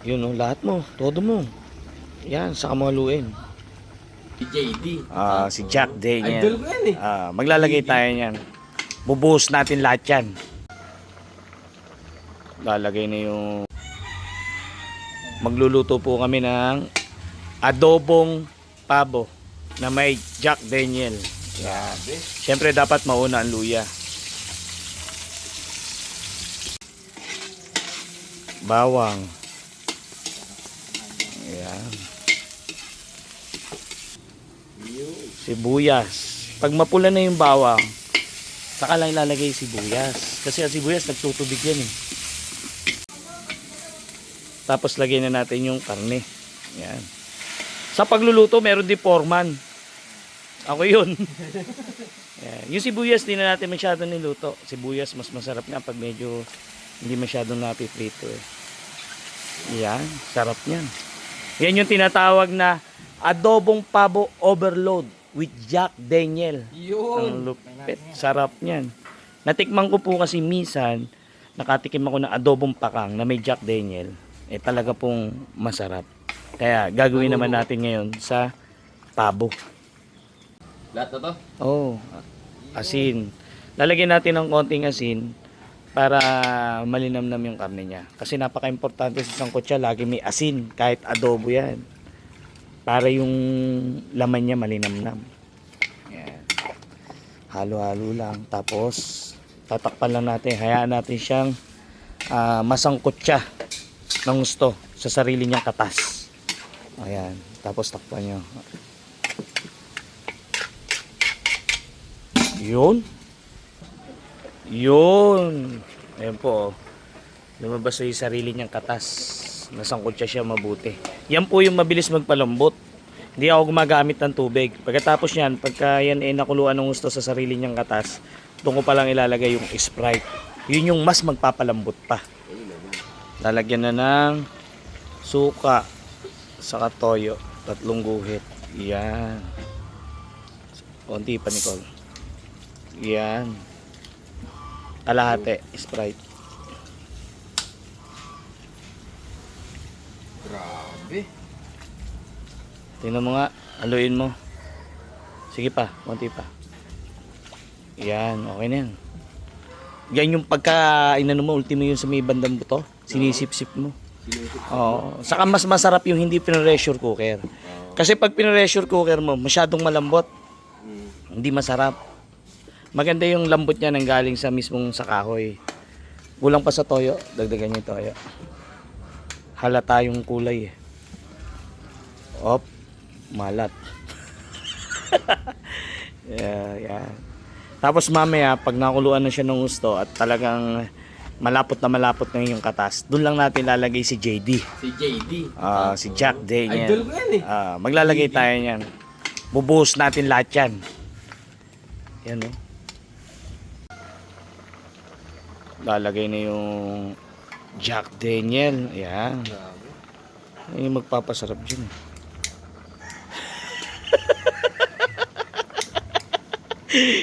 Yun o, lahat mo, todo mo. Yan, saka mo haluin. Si JD. Si Jack Daniel. Idol ko yan eh. Maglalagay tayo niyan. Bubuhos natin lahat yan. Lalagay na yung... Magluluto po kami ng adobong pabo na may Jack Daniel. Yan. Siyempre dapat mauna ang luya. Bawang. Ayan. Sibuyas. Pag mapula na yung bawang, saka lang ilalagay yung sibuyas. Kasi ang sibuyas nagtutubig yan eh. Tapos lagyan na natin yung karne. Ayan. Sa pagluluto, meron din foreman. Ako yun. Ayan. Yung sibuyas, di na natin masyadong niluto. Sibuyas, mas masarap nga pag medyo hindi masyadong napiprito eh. Ayan, sarap niyan. Yan yung tinatawag na adobong pabo overload with Jack Daniel. Yun. Ang lupit. Sarap niyan. Natikman ko po kasi minsan, nakatikim ako ng adobong pakang na may Jack Daniel. Eh talaga pong masarap. Kaya gagawin naman natin ngayon sa pabo. Lahat na to? Oh, asin. Lalagyan natin ng konting asin para malinamnam yung karne niya. Kasi napaka-importante sa sangkotsa, lagi may asin kahit adobo yan. Para yung laman niya malinamnam. Yan. Halo-halo lang. Tapos tatakpan lang natin. Hayaan natin siyang masangkotsa ng gusto sa sarili niyang katas. Ayan. Tapos takpan niyo. Yun. Yun. Ayan po. Lumabas yung sarili niyang katas. Nasangkotsa siya mabuti. Yan po yung mabilis magpalambot. Hindi ako gumagamit ng tubig. Pagkatapos yan, pagka yan ay nakuluan ng gusto sa sarili niyang katas, doon ko palang ilalagay yung Sprite. Yun yung mas magpapalambot pa. Lalagyan na ng suka saka toyo, 3 guhit. Yan. Konti pa, Nicole. Yan. Kalahati, Sprite. Grabe. Tingnan mo nga, haluin mo. Sige pa, konti pa. Yan, okay na yan. Yan yung pagka inano mo, ultimo yung sa may bandang buto. Sinisip-sip mo. Oo. Saka mas masarap yung hindi pinressure cooker. Kasi pag pinressure cooker mo, masyadong malambot. Hindi masarap. Maganda yung lambot niya nang galing sa mismong sa kahoy. Kulang pa sa toyo, dagdagan niyo yung toyo. Halata yung kulay eh. Op, malat. Yeah. Tapos mamaya, pag nakuluan na siya ng gusto at talagang malapot na yung katas, doon lang natin lalagay si JD. Si JD. Si Jack Daniel. Idol ko yan eh. Maglalagay tayo niyan. Bubuhos natin lahat yan. Yan o. Lalagay na yung Jack Daniel. Ayan. Ayan yung magpapasarap dyan.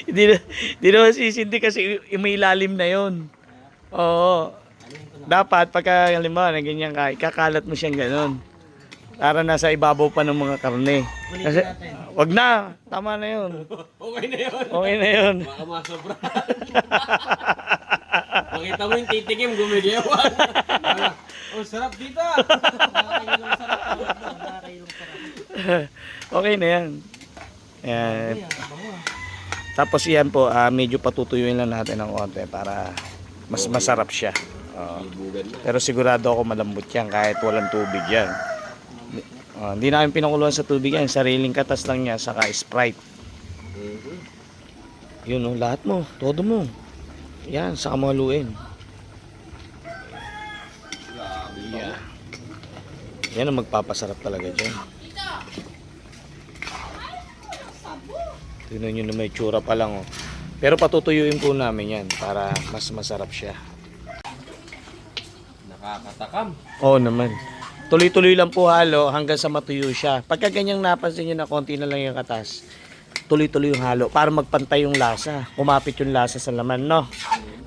Hindi na masisindi kasi may ilalim na yon. Oo. Dapat pagka halimbawa na ganyan ka, ikakalat mo siyang ganon. Para nasa ibabaw pa ng mga karne. Kasi, wag na. Tama na yun. Okay na yun. Okay na yun. Baka masobra. Makita mo yung titikim, gumigiyawan. Oh, sarap dito. Nakakailong sarap. Nakakailong sarap. Okay na yan. Yan. Tapos yan po, medyo patutuyuin lang natin ng konti para mas masarap siya. Pero sigurado ako malambot yan kahit walang tubig yan. Hindi namin pinakuluan sa tubig yan. Sariling katas lang niya, saka Sprite. Yun o, lahat mo, todo mo. Yan, saka mo haluin. Yeah. Yan ang magpapasarap talaga dyan. Tignan nyo na may tsura pa lang oh. Pero patutuyuin po namin yan para mas masarap siya. Nakakatakam. Oo naman. Tuloy-tuloy lang po halo hanggang sa matuyo siya. Pagka ganyang napansin nyo na konti na lang yung katas, tuloy-tuloy yung halo para magpantay yung lasa. Kumapit yung lasa sa laman, no?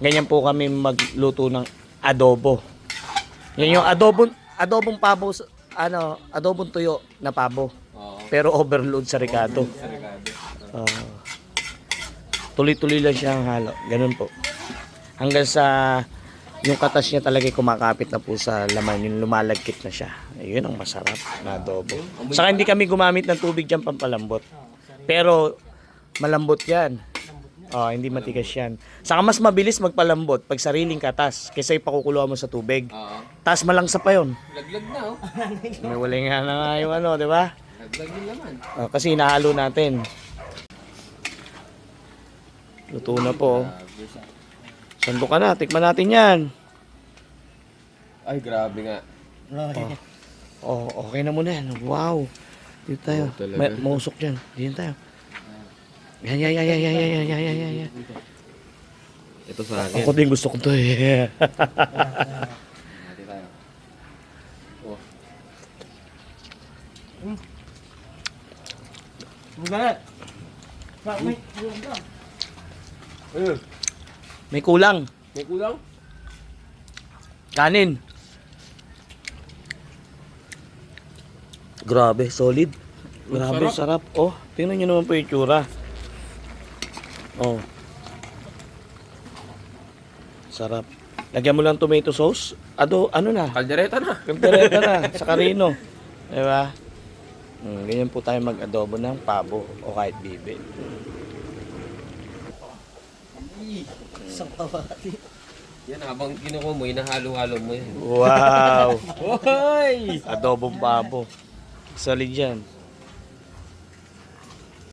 Ganyan po kami magluto ng adobo. Yan yung adobong pabo, adobong tuyo na pabo. Oo. Pero overload sa Ricardo. Sa Ricardo. Tuloy-tuloy lang siya ang halo. Ganun po. Hanggang sa yung katas niya talaga kumakapit na po sa laman, yung lumalagkit na siya. Ayun ang masarap na adobo. Saka hindi kami gumamit ng tubig dyan pampalambot. Pero malambot yan. Hindi matigas yan. Saka mas mabilis magpalambot pag sariling katas kaysa ipakukuluan mo sa tubig. Oo. Taas malangsa pa yun. Laglag na oh. May wala nga na nga yung ano, di ba? Laglag yung laman. Kasi hinahalo natin. Luto na po. Sando ka na, tikman natin yan. Ay, grabe nga. Okay na muna yan. Wow. Dito tayo. talaga. Mausok dyan. Dito tayo. Yan. Ito sa akin. Ako din gusto ko to eh. Hati tayo. Oh. Ayun. May kulang. May kulang? Kanin. Grabe, solid. Grabe, sarap. Oh, tingnan nyo naman po yung tsura. Oh. Sarap. Lagyan mo lang tomato sauce. Ano na? Kaldereta na. Kaldereta na, sa karino. Diba? Ganyan po tayo mag-adobo ng pabo o kahit bibe. Yan, habang kinukuha mo, hinahalo-halo mo yan. Wow! Hoy! Adobong pabo. Solid yan.